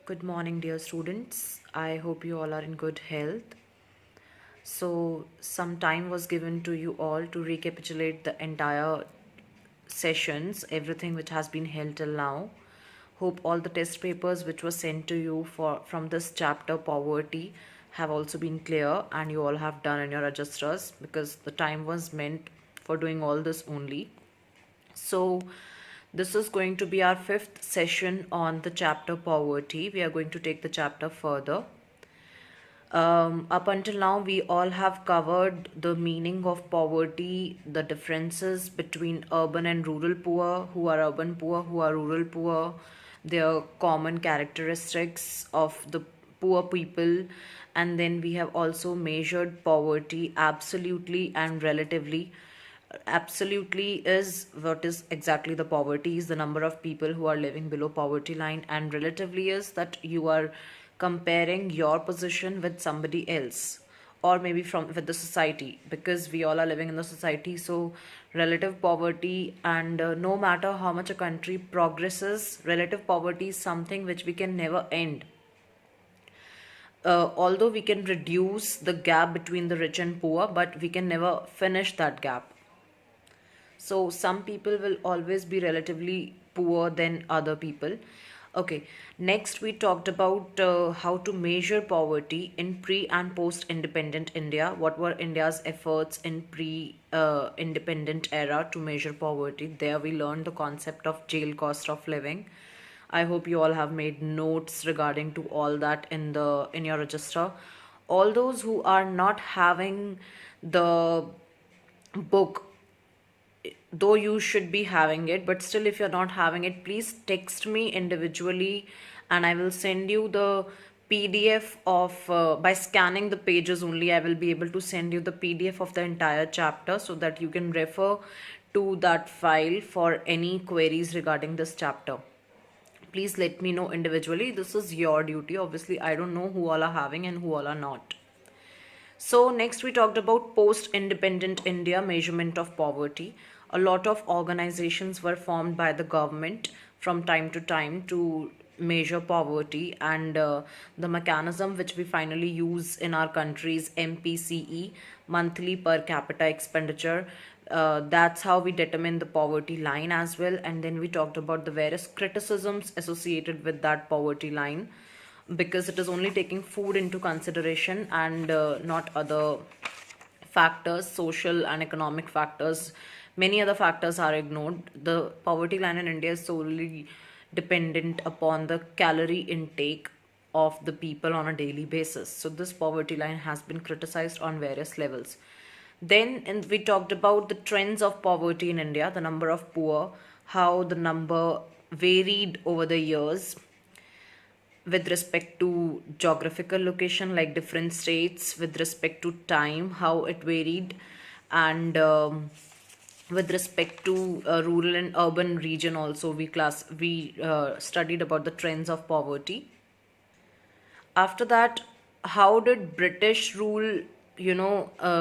Good morning, dear students. I hope you all are in good health. So, some time was given to you all to recapitulate the entire sessions, everything which has been held till now. Hope all the test papers which were sent to you from this chapter poverty have also been clear and you all have done in your registers because the time was meant for doing all this only. So, this is going to be our fifth session on the chapter poverty. We are going to take the chapter further. Up until now, we all have covered the meaning of poverty, the differences between urban and rural poor, who are urban poor, who are rural poor, their common characteristics of the poor people, and then we have also measured poverty absolutely and relatively. Absolutely is what is exactly the poverty is the number of people who are living below poverty line, and relatively is that you are comparing your position with somebody else or maybe from with the society, because we all are living in the society. So relative poverty, and no matter how much a country progresses, relative poverty is something which we can never end. Although we can reduce the gap between the rich and poor, but we can never finish that gap. So some people will always be relatively poor than other people. Okay, next we talked about how to measure poverty in pre and post independent India. What were India's efforts in pre independent era to measure poverty? There we learned the concept of jail cost of living. I hope you all have made notes regarding to all that in your register. All those who are not having the book, though you should be having it, but still if you're not having it, please text me individually and I will send you the PDF of by scanning the pages only. I will be able to send you the PDF of the entire chapter so that you can refer to that file for any queries regarding this chapter. Please let me know individually. This is your duty. Obviously I don't know who all are having and who all are not. So next we talked about post-independent India measurement of poverty. A lot of organizations were formed by the government from time to time to measure poverty, and the mechanism which we finally use in our country is MPCE, monthly per capita expenditure. That's how we determine the poverty line as well. And then we talked about the various criticisms associated with that poverty line, because it is only taking food into consideration and not other factors, social and economic factors. Many other factors are ignored. The poverty line in India is solely dependent upon the calorie intake of the people on a daily basis. So this poverty line has been criticized on various levels. Then we talked about the trends of poverty in India, the number of poor, how the number varied over the years with respect to geographical location, like different states, with respect to time, how it varied, and with respect to rural and urban region also we studied about the trends of poverty. After that, how did British rule,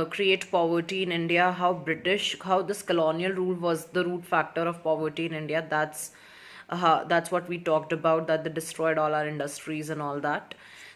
create poverty in India? How this colonial rule was the root factor of poverty in India? That's what we talked about, that they destroyed all our industries and all that.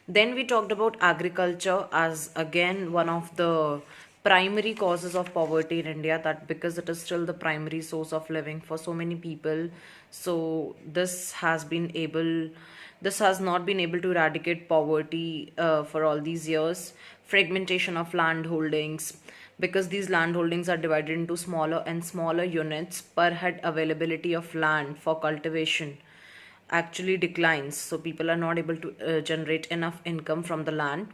Then we talked about agriculture as again one of the primary causes of poverty in India, that because it is still the primary source of living for so many people. So this has not been able to eradicate poverty for all these years. Fragmentation of land holdings, because these land holdings are divided into smaller and smaller units per head. Availability of land for cultivation actually declines, so people are not able to generate enough income from the land.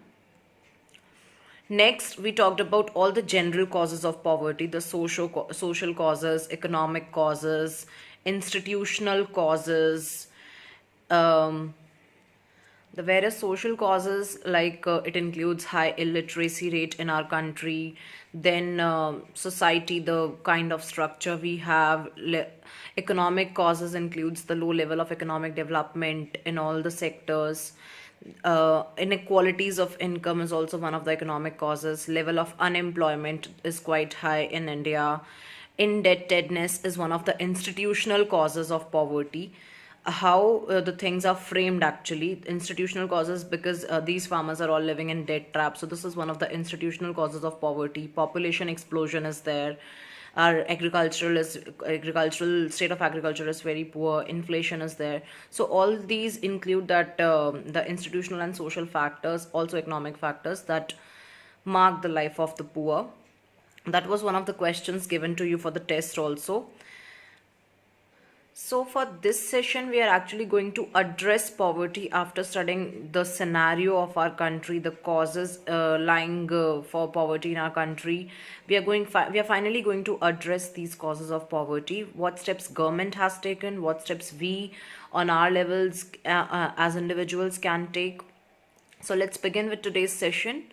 Next, we talked about all the general causes of poverty, the social causes, economic causes, institutional causes, um, the various social causes, like it includes high illiteracy rate in our country, then society, the kind of structure we have. Economic causes includes the low level of economic development in all the sectors. Inequalities of income is also one of the economic causes. Level of unemployment is quite high in India. Indebtedness is one of the institutional causes of poverty. how the things are framed actually. Institutional causes, because these farmers are all living in debt traps, so this is one of the institutional causes of poverty. Population explosion is there. Our agricultural state of agriculture is very poor. Inflation is there. So all these include that the institutional and social factors, also economic factors, that mark the life of the poor. That was one of the questions given to you for the test also. So for this session, we are actually going to address poverty after studying the scenario of our country, the causes lying for poverty in our country. We are finally going to address these causes of poverty. What steps government has taken, what steps we on our levels as individuals can take. So let's begin with today's session.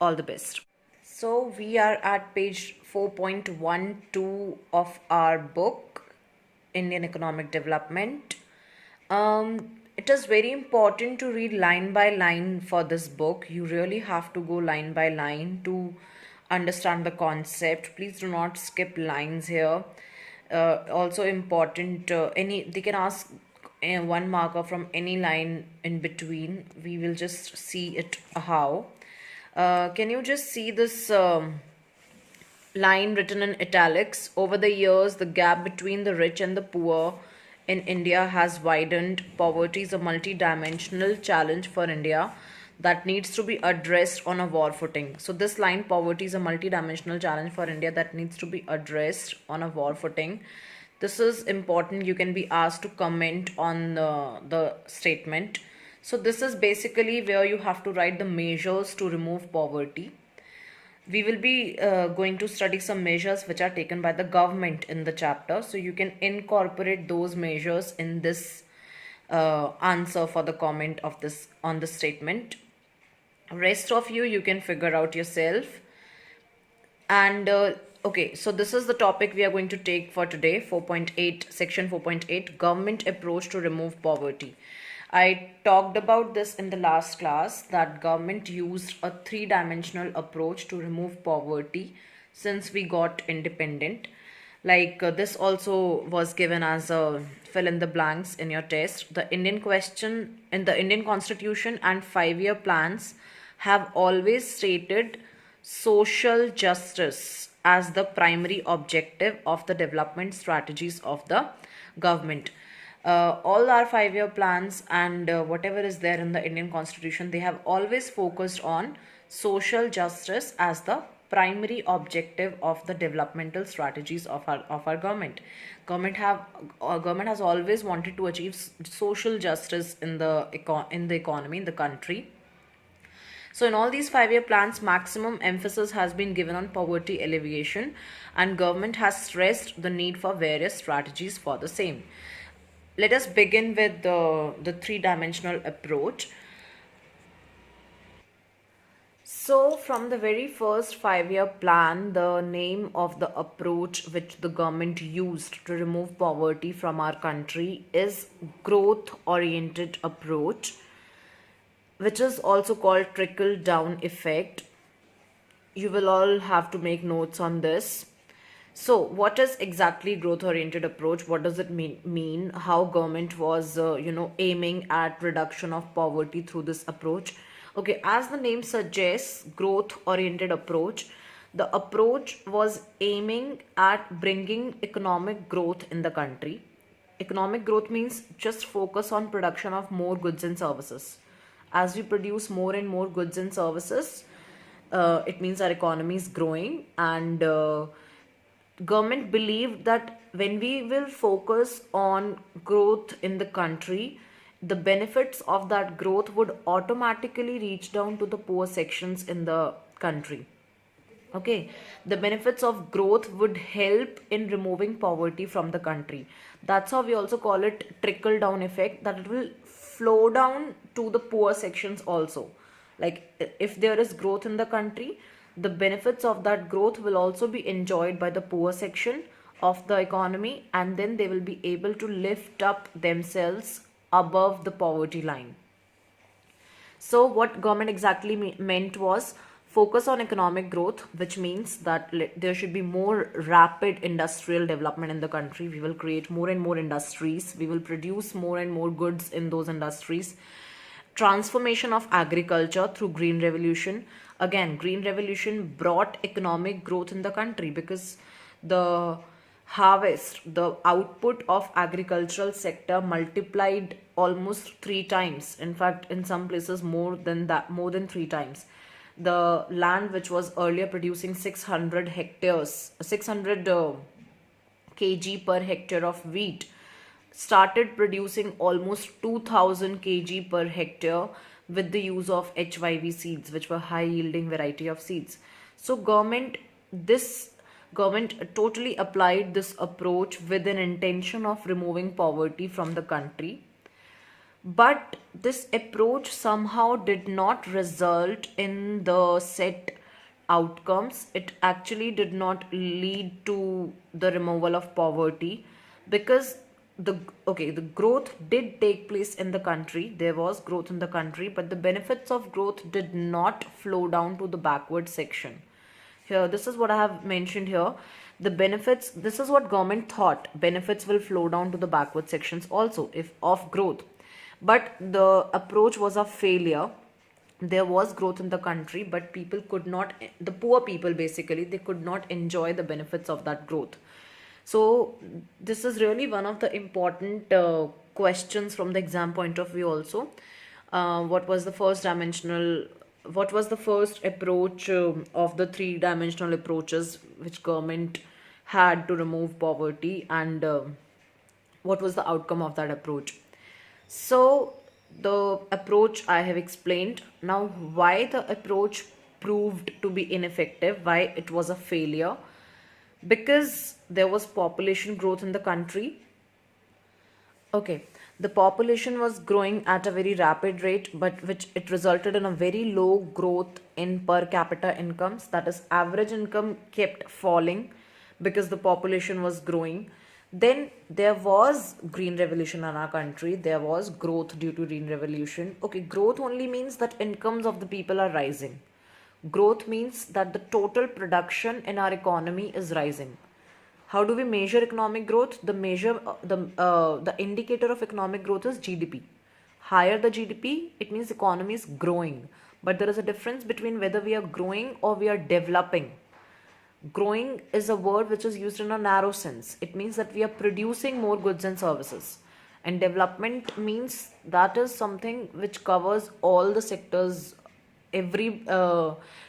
All the best. So we are at page 4.12 of our book, Indian Economic Development. It is very important to read line by line for this book. You really have to go line by line to understand the concept. Please do not skip lines here. Also important, they can ask one marker from any line in between. We will just see it how. Can you just see this line written in italics? Over the years, the gap between the rich and the poor in India has widened. Poverty is a multi-dimensional challenge for India that needs to be addressed on a war footing. So this line, poverty is a multi-dimensional challenge for India that needs to be addressed on a war footing. This is important. You can be asked to comment on the statement. So this is basically where you have to write the measures to remove poverty. We will be going to study some measures which are taken by the government in the chapter. So you can incorporate those measures in this answer for the comment of this on the statement. Rest of you can figure out yourself. And okay, so this is the topic we are going to take for today, 4.8, section 4.8, government approach to remove poverty. I talked about this in the last class, that government used a three-dimensional approach to remove poverty since we got independent. Like this also was given as a fill in the blanks in your test. The Indian question in the Indian Constitution and 5-year plans have always stated social justice as the primary objective of the development strategies of the government. All our 5-year plans and whatever is there in the Indian Constitution, they have always focused on social justice as the primary objective of the developmental strategies of our government. Government has always wanted to achieve social justice in the economy, in the country. So in all these 5-year plans, maximum emphasis has been given on poverty alleviation, and government has stressed the need for various strategies for the same. Let us begin with the three-dimensional approach. So from the very first 5-year plan, the name of the approach which the government used to remove poverty from our country is growth-oriented approach, which is also called trickle-down effect. You will all have to make notes on this. So what is exactly growth-oriented approach? What does it mean? How government was, aiming at reduction of poverty through this approach? Okay, as the name suggests, growth-oriented approach, the approach was aiming at bringing economic growth in the country. Economic growth means just focus on production of more goods and services. As we produce more and more goods and services, it means our economy is growing, and government believed that when we will focus on growth in the country, the benefits of that growth would automatically reach down to the poor sections in the country. Okay, the benefits of growth would help in removing poverty from the country. That's how we also call it trickle down effect, that it will flow down to the poor sections also. Like if there is growth in the country, the benefits of that growth will also be enjoyed by the poor section of the economy, and then they will be able to lift up themselves above the poverty line. So what government exactly meant was Focus on economic growth, which means that there should be more rapid industrial development in the country. We will create more and more industries. We will produce more and more goods in those industries. Transformation of agriculture through green revolution. Again, green revolution brought economic growth in the country because the harvest, the output of agricultural sector multiplied almost 3 times. In fact, in some places more than that, more than 3 times. The land which was earlier producing 600 hectares, 600 kg per hectare of wheat, started producing almost 2000 kg per hectare with the use of HYV seeds, which were high yielding variety of seeds. So this government totally applied this approach with an intention of removing poverty from the country. But this approach somehow did not result in the set outcomes. It actually did not lead to the removal of poverty, because the growth did take place in the country. There was growth in the country, but the benefits of growth did not flow down to the backward section. Here, this is what I have mentioned here. The benefits, this is what government thought, benefits will flow down to the backward sections also if of growth. But the approach was a failure. There was growth in the country, but people could not, the poor people basically, they could not enjoy the benefits of that growth. So this is really one of the important questions from the exam point of view also. What was the first approach of the 3-dimensional approaches which government had to remove poverty, and what was the outcome of that approach? So the approach I have explained. Now, why the approach proved to be ineffective, why it was a failure? Because there was population growth in the country. Okay, the population was growing at a very rapid rate, but which it resulted in a very low growth in per capita incomes. That is, average income kept falling because the population was growing. Then there was green revolution in our country. There was growth due to green revolution. Okay, growth only means that incomes of the people are rising. Growth means that the total production in our economy is rising. How do we measure economic growth? The indicator of economic growth is GDP. Higher the GDP, it means economy is growing. But there is a difference between whether we are growing or we are developing. Growing is a word which is used in a narrow sense. It means that we are producing more goods and services. And development means that is something which covers all the sectors, every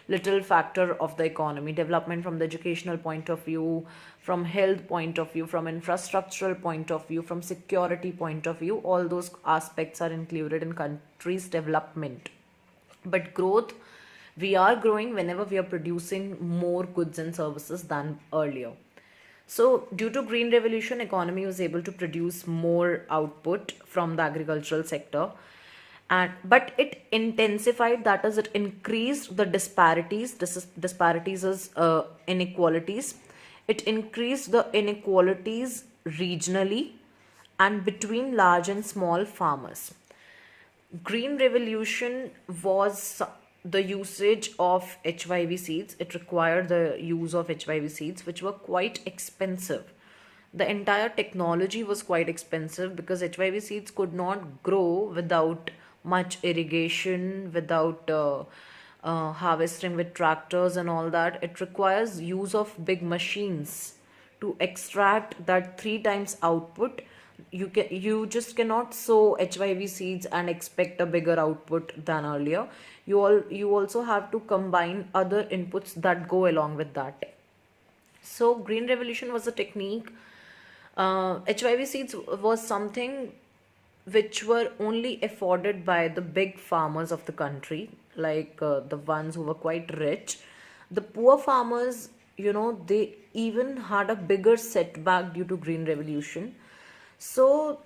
little factor of the economy. Development from the educational point of view, from health point of view, from infrastructural point of view, from security point of view, all those aspects are included in country's development. But growth, we are growing whenever we are producing more goods and services than earlier. So due to green revolution, economy was able to produce more output from the agricultural sector, but it intensified, that is, it increased the disparities. Disparities is inequalities. It increased the inequalities regionally and between large and small farmers. Green revolution was the usage of HYV seeds. It required the use of HYV seeds, which were quite expensive. The entire technology was quite expensive because HYV seeds could not grow without much irrigation, without harvesting with tractors and all that. It requires use of big machines to extract that 3 times output. You just cannot sow HYV seeds and expect a bigger output than earlier. You also have to combine other inputs that go along with that. So green revolution was a technique. HYV seeds was something which were only afforded by the big farmers of the country, like the ones who were quite rich. The poor farmers, they even had a bigger setback due to green revolution. So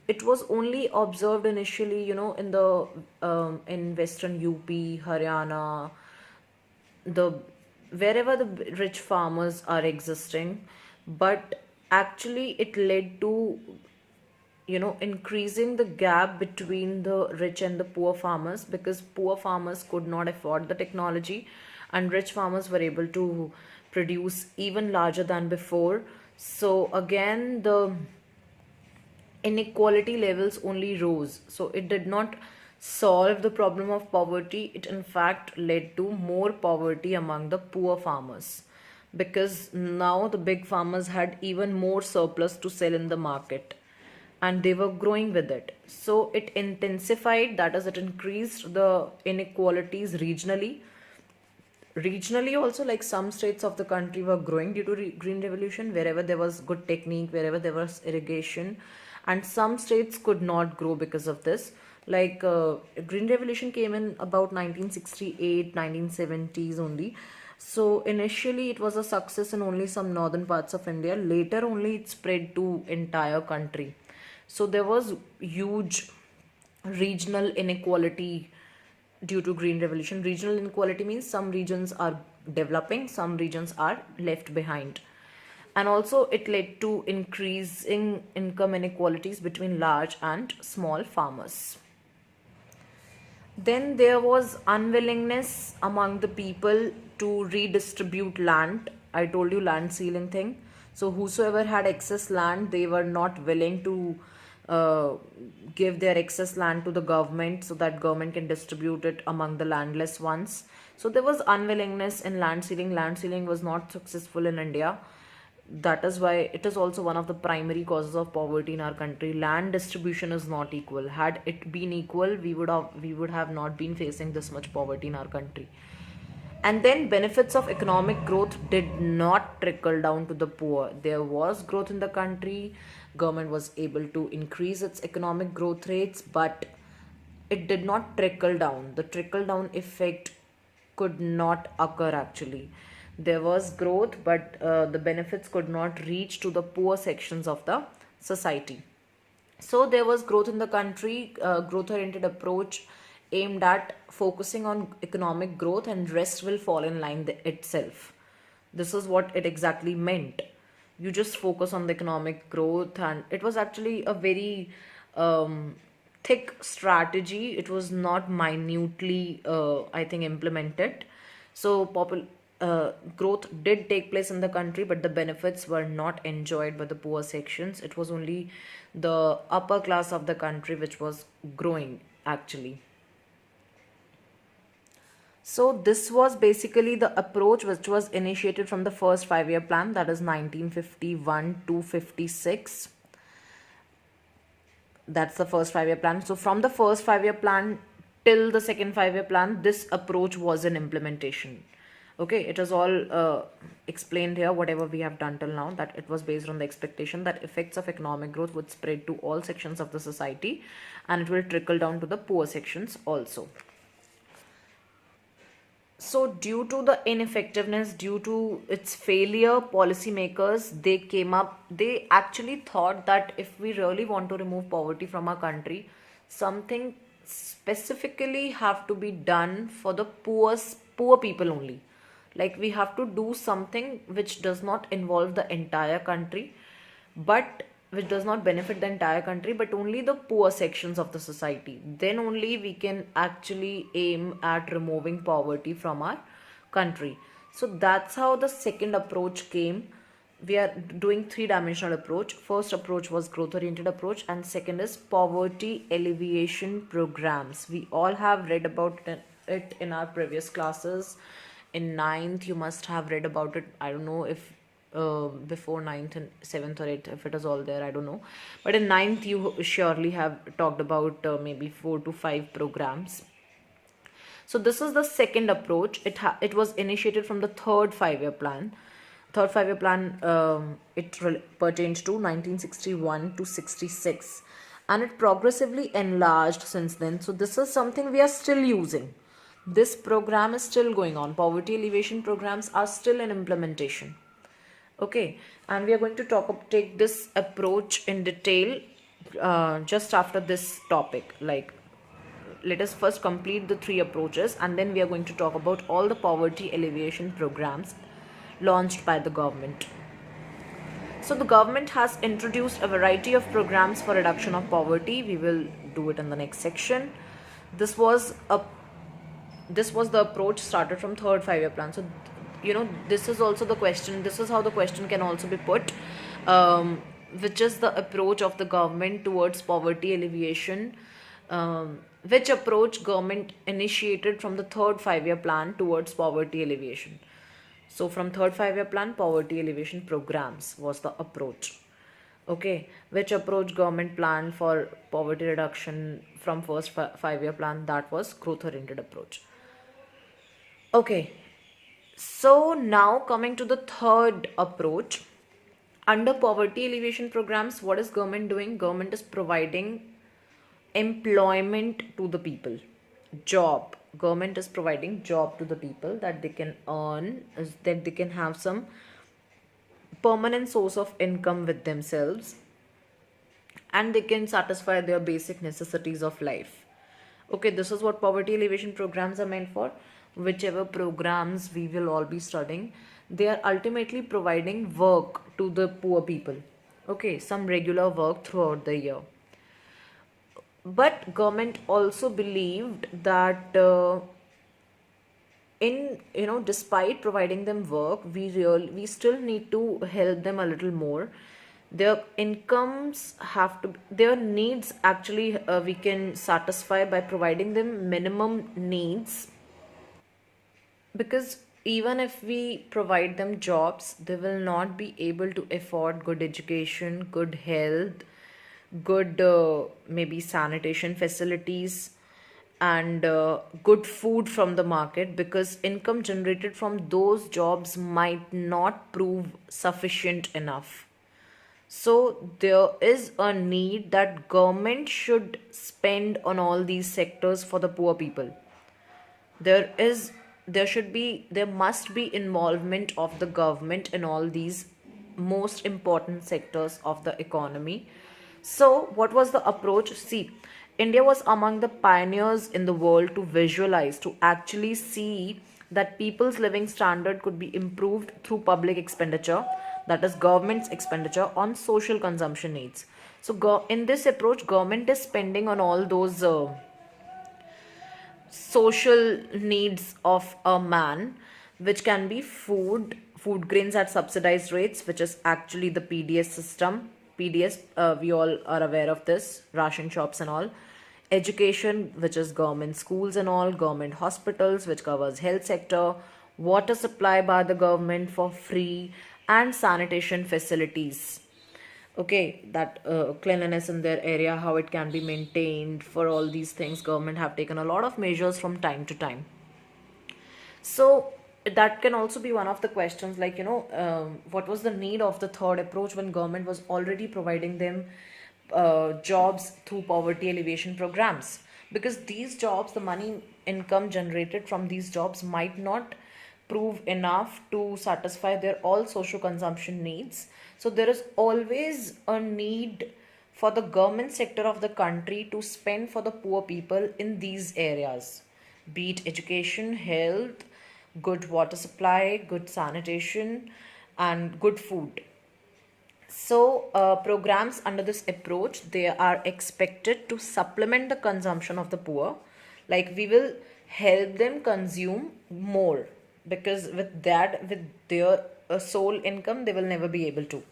it was only observed initially, in the in Western UP, Haryana, wherever the rich farmers are existing, but actually it led to increasing the gap between the rich and the poor farmers, because poor farmers could not afford the technology and rich farmers were able to produce even larger than before. So again, the inequality levels only rose. So it did not solve the problem of poverty. It in fact led to more poverty among the poor farmers, because now the big farmers had even more surplus to sell in the market and they were growing with it. So it intensified, that is, it increased the inequalities regionally. Regionally also, like some states of the country were growing due to green revolution wherever there was good technique, wherever there was irrigation, and some states could not grow because of this. Like green revolution came in about 1968 1970s only. So initially it was a success in only some northern parts of India. Later only it spread to entire country. So there was huge regional inequality due to green revolution. Regional inequality means some regions are developing, some regions are left behind. And also it led to increasing income inequalities between large and small farmers. Then there was unwillingness among the people to redistribute land. I told you land ceiling thing. So whosoever had excess land, they were not willing to uh, give their excess land to the government so that government can distribute it among the landless ones. So there was unwillingness in land ceiling. Land ceiling was not successful in India. That is why it is also one of the primary causes of poverty in our country. Land distribution is not equal. Had it been equal, we would have not been facing this much poverty in our country. And then benefits of economic growth did not trickle down to the poor. There was growth in the country. Government was able to increase its economic growth rates, but it did not trickle down. The trickle down effect could not occur actually. There was growth, but the benefits could not reach to the poor sections of the society. So there was growth in the country, growth oriented approach aimed at focusing on economic growth, and rest will fall in line itself. This is what it exactly meant. You just focus on the economic growth, and it was actually a very thick strategy. It was not minutely, I think, implemented. So growth did take place in the country, but the benefits were not enjoyed by the poor sections. It was only the upper class of the country which was growing actually. So this was basically the approach which was initiated from the first 5-year plan, that is 1951 to 56. That's the first 5-year plan. So from the first 5-year plan till the second 5-year plan, this approach was in implementation. Okay, it is all explained here, whatever we have done till now, that it was based on the expectation that effects of economic growth would spread to all sections of the society and it will trickle down to the poor sections also. So due to the ineffectiveness, due to its failure, policymakers, they actually thought that if we really want to remove poverty from our country, something specifically have to be done for the poor people only. Like we have to do something which does not involve the entire country, but which does not benefit the entire country, but only the poor sections of the society. Then only we can actually aim at removing poverty from our country. So that's how the second approach came. We are doing three-dimensional approach. First approach was growth-oriented approach, and second is poverty alleviation programs. We all have read about it in our previous classes. In ninth, you must have read about it. I don't know if before ninth and seventh or eighth, if it is all there, I don't know. But in ninth, you surely have talked about maybe 4 to 5 programs. So this is the second approach. It was initiated from the third 5-year plan. Third 5-year plan, pertains to 1961 to 66, and it progressively enlarged since then. So this is something we are still using. This program is still going on. Poverty alleviation programs are still in implementation. Okay, and we are going to take this approach in detail just after this topic. Like, let us first complete the 3 approaches, and then we are going to talk about all the poverty alleviation programs launched by the government. So the government has introduced a variety of programs for reduction of poverty. We will do it in the next section. This was a this was the approach started from third 5-year plan. So this is also the question, this is how the question can also be put, which is the approach of the government towards poverty alleviation, which approach government initiated from the third 5-year plan towards poverty alleviation. So from third 5-year plan, poverty alleviation programs was the approach. Okay, which approach government planned for poverty reduction from first 5-year plan? That was growth oriented approach. Okay, so now coming to the third approach, under poverty alleviation programs, what is government doing? Government is providing employment to the people, job. Government is providing job to the people that they can earn, that they can have some permanent source of income with themselves, and they can satisfy their basic necessities of life. Okay, this is what poverty alleviation programs are meant for. Whichever programs we will all be studying, they are ultimately providing work to the poor people. Okay, some regular work throughout the year. But government also believed that despite providing them work, we still need to help them a little more. Their incomes have to, their needs actually we can satisfy by providing them minimum needs, because even if we provide them jobs, they will not be able to afford good education, good health, good maybe sanitation facilities, and good food from the market, because income generated from those jobs might not prove sufficient enough. So there is a need that government should spend on all these sectors for the poor people. There must be involvement of the government in all these most important sectors of the economy. So what was the approach? See, India was among the pioneers in the world to visualize, to actually see that people's living standard could be improved through public expenditure, that is government's expenditure on social consumption needs. So in this approach, government is spending on all those social needs of a man, which can be food grains at subsidized rates, which is actually the PDS system. PDS, we all are aware of this, ration shops and all. Education, which is government schools and all, government hospitals, which covers health sector, water supply by the government for free, and sanitation facilities. Okay, that cleanliness in their area, how it can be maintained, for all these things government have taken a lot of measures from time to time. So that can also be one of the questions, like what was the need of the third approach when government was already providing them jobs through poverty alleviation programs? Because these jobs, the money income generated from these jobs might not prove enough to satisfy their all social consumption needs. So there is always a need for the government sector of the country to spend for the poor people in these areas, be it education, health, good water supply, good sanitation, and good food. So programs under this approach, they are expected to supplement the consumption of the poor. Like, we will help them consume more, because with their sole income, they will never be able to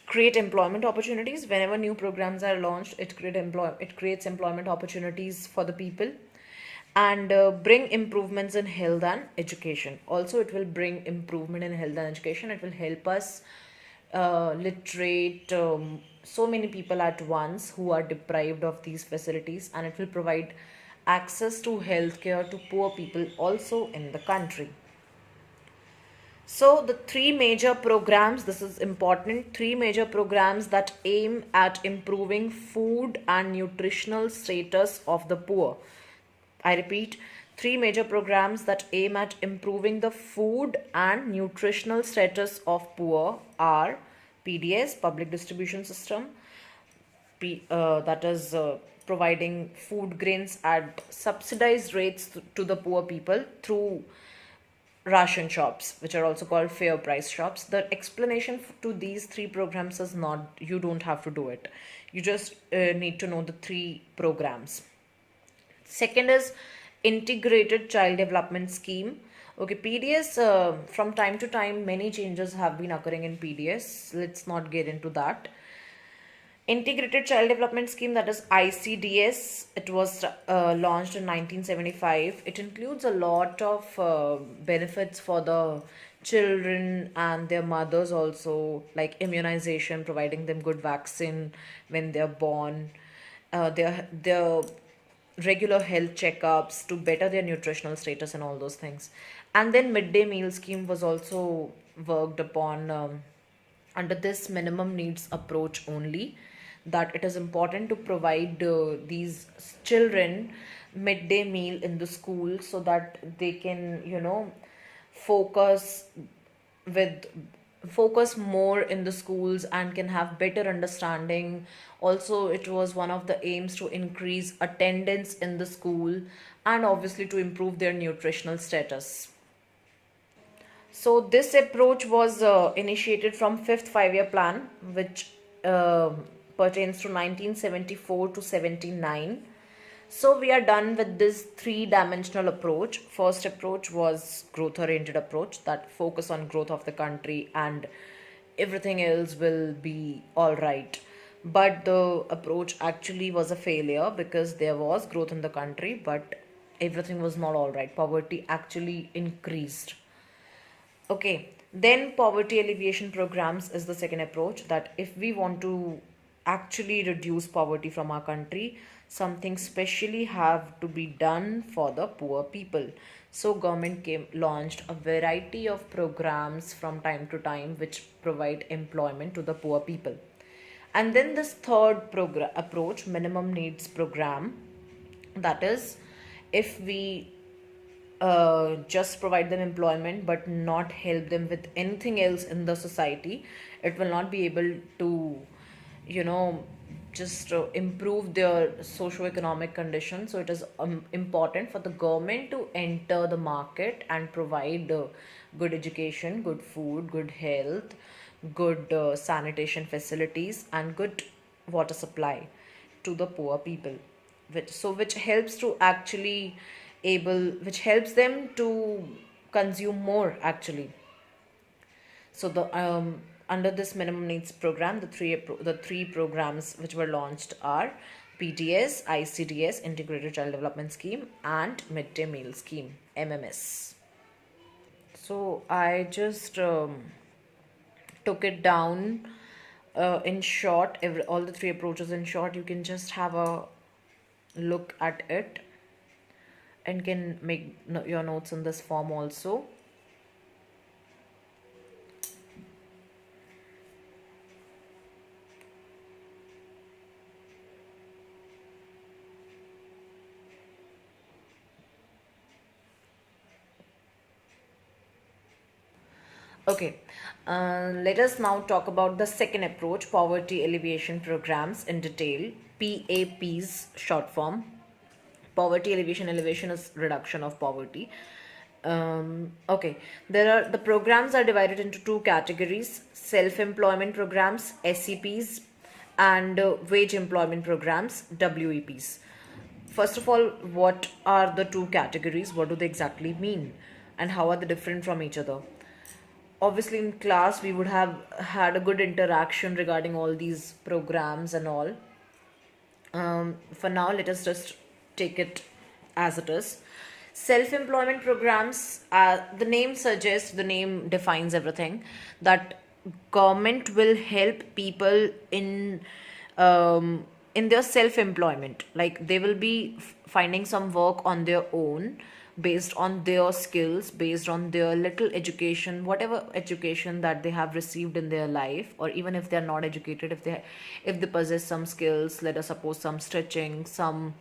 create employment opportunities. Whenever new programs are launched, it creates employment opportunities for the people, and bring improvements in health and education. Also, it will bring improvement in health and education. It will help us literate so many people at once who are deprived of these facilities, and it will provide access to healthcare to poor people also in the country. So the three major programs, this is important, three major programs that aim at improving food and nutritional status of the poor. I repeat, three major programs that aim at improving the food and nutritional status of poor are PDS, Public Distribution System, that is providing food grains at subsidized rates to the poor people through ration shops, which are also called fair price shops. The explanation to these three programs is not, you don't have to do it. You just need to know the three programs. Second is Integrated Child Development Scheme. Okay, PDS, from time to time, many changes have been occurring in PDS. Let's not get into that. Integrated Child Development Scheme, that is ICDS, it was launched in 1975. It includes a lot of benefits for the children and their mothers also, like immunization, providing them good vaccine when they're born, their regular health checkups to better their nutritional status and all those things. And then midday meal scheme was also worked upon under this minimum needs approach only, that it is important to provide these children midday meal in the school so that they can, focus with focus more in the schools and can have better understanding. Also, it was one of the aims to increase attendance in the school and obviously to improve their nutritional status. So this approach was initiated from fifth five-year plan, which uh, pertains to 1974 to 79. So we are done with this three-dimensional approach. First approach was growth-oriented approach, that focus on growth of the country and everything else will be all right. But the approach actually was a failure because there was growth in the country, but everything was not all right. Poverty actually increased. Okay, then poverty alleviation programs is the second approach, that if we want to actually reduce poverty from our country, something specially have to be done for the poor people. So government came launched a variety of programs from time to time which provide employment to the poor people. And then this third program approach, minimum needs program, that is, if we just provide them employment but not help them with anything else in the society, it will not be able to, you know, just improve their socio-economic condition. So it is important for the government to enter the market and provide good education, good food, good health, good sanitation facilities, and good water supply to the poor people, which helps to actually which helps them to consume more actually. So the under this minimum needs program, the three programs which were launched are PDS, ICDS, Integrated Child Development Scheme, and Midday Meal Scheme, MMS. So I just took it down in short, all the three approaches in short. You can just have a look at it and can make your notes in this form also. Okay, let us now talk about the second approach, poverty alleviation programs, in detail. PAPs, short form. Poverty elevation is reduction of poverty. Okay, the programs are divided into two categories: self-employment programs, SEPs, and wage employment programs, WEPs. First of all, what are the two categories? What do they exactly mean? And how are they different from each other? Obviously, in class, we would have had a good interaction regarding all these programs and all. For now, let us just take it as it is. Self-employment programs, the name suggests, the name defines everything, that government will help people in their self-employment. Like they will be finding some work on their own, based on their skills, based on their little education, whatever education that they have received in their life, or even if they are not educated, if they possess some skills, let us suppose some stitching, some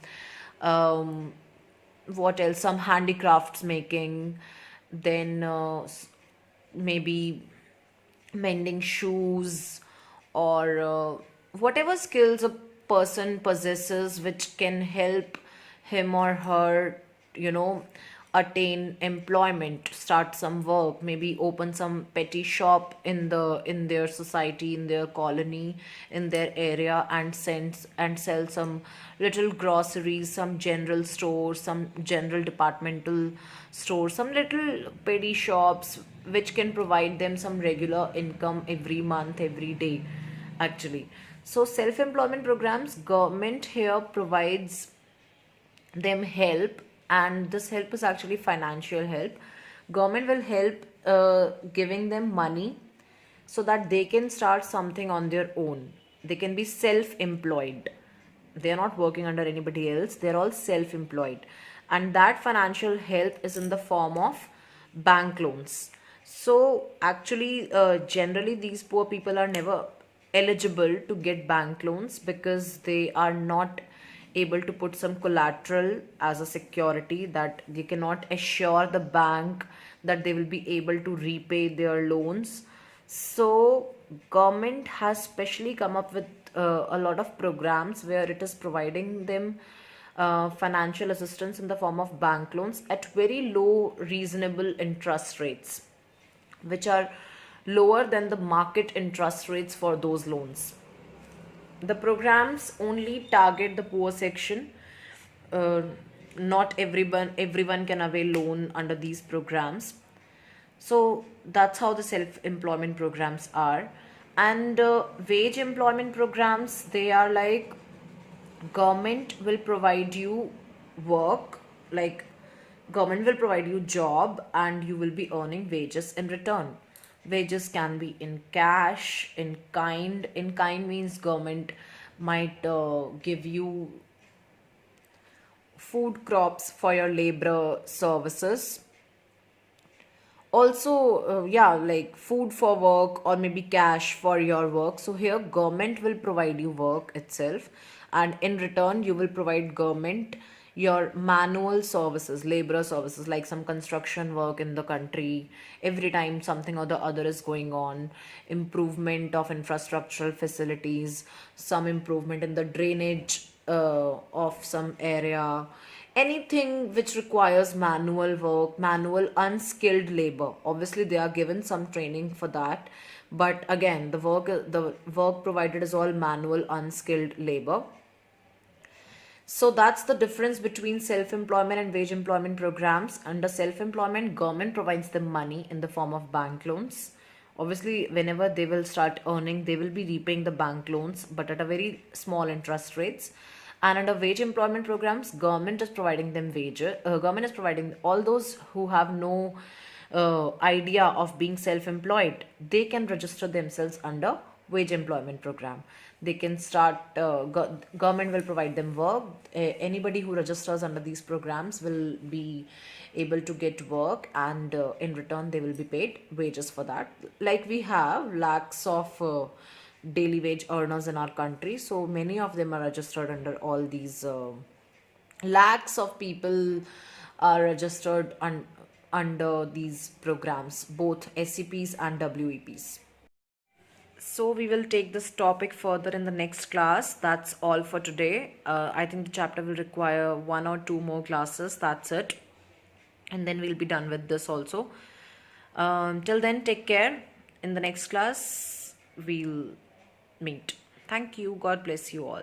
what else, some handicrafts making, then maybe mending shoes, or whatever skills a person possesses which can help him or her, you know, attain employment, start some work, maybe open some petty shop in their society, in their colony, in their area, and sell some little groceries, some general stores, some general departmental stores, some little petty shops which can provide them some regular income every month, every day, actually. So self employment programs, government here provides them help, and this help is actually financial help. Government will help giving them money so that they can start something on their own. They can be self employed, they are not working under anybody else, they're all self employed, and that financial help is in the form of bank loans. So actually, generally these poor people are never eligible to get bank loans because they are not able to put some collateral as a security, that they cannot assure the bank that they will be able to repay their loans. So government has specially come up with a lot of programs where it is providing them financial assistance in the form of bank loans at very low reasonable interest rates, which are lower than the market interest rates for those loans. The programs only target the poor section. uh, Not everyone can avail loan under these programs. So that's how the self employment programs are. And wage employment programs, they are like government will provide you work, like government will provide you job and you will be earning wages in return. Wages can be in cash, in kind. In kind means government might give you food crops for your labor services. Also, yeah, like food for work or maybe cash for your work. So here government will provide you work itself, and in return you will provide government your manual services, labor services, like some construction work in the country. Every time something or the other is going on, improvement of infrastructural facilities, some improvement in the drainage of some area, anything which requires manual work, manual unskilled labor. Obviously they are given some training for that, but again the work provided is all manual unskilled labor. So that's the difference between self-employment and wage employment programs. Under self-employment, government provides them money in the form of bank loans. Obviously, whenever they will start earning, they will be repaying the bank loans, but at a very small interest rates. And under wage employment programs, government is providing them wages. Government is providing all those who have no idea of being self-employed, they can register themselves under wage employment program. They can start, government will provide them work. Anybody who registers under these programs will be able to get work, and in return they will be paid wages for that. Like we have lakhs of daily wage earners in our country, so many of them are registered under all these lakhs of people are registered under these programs, both SCPs and WEPs. So we will take this topic further in the next class. That's all for today. I think the chapter will require 1 or 2 more classes. That's it. And then we'll be done with this also. Till then, take care. In the next class, we'll meet. Thank you. God bless you all.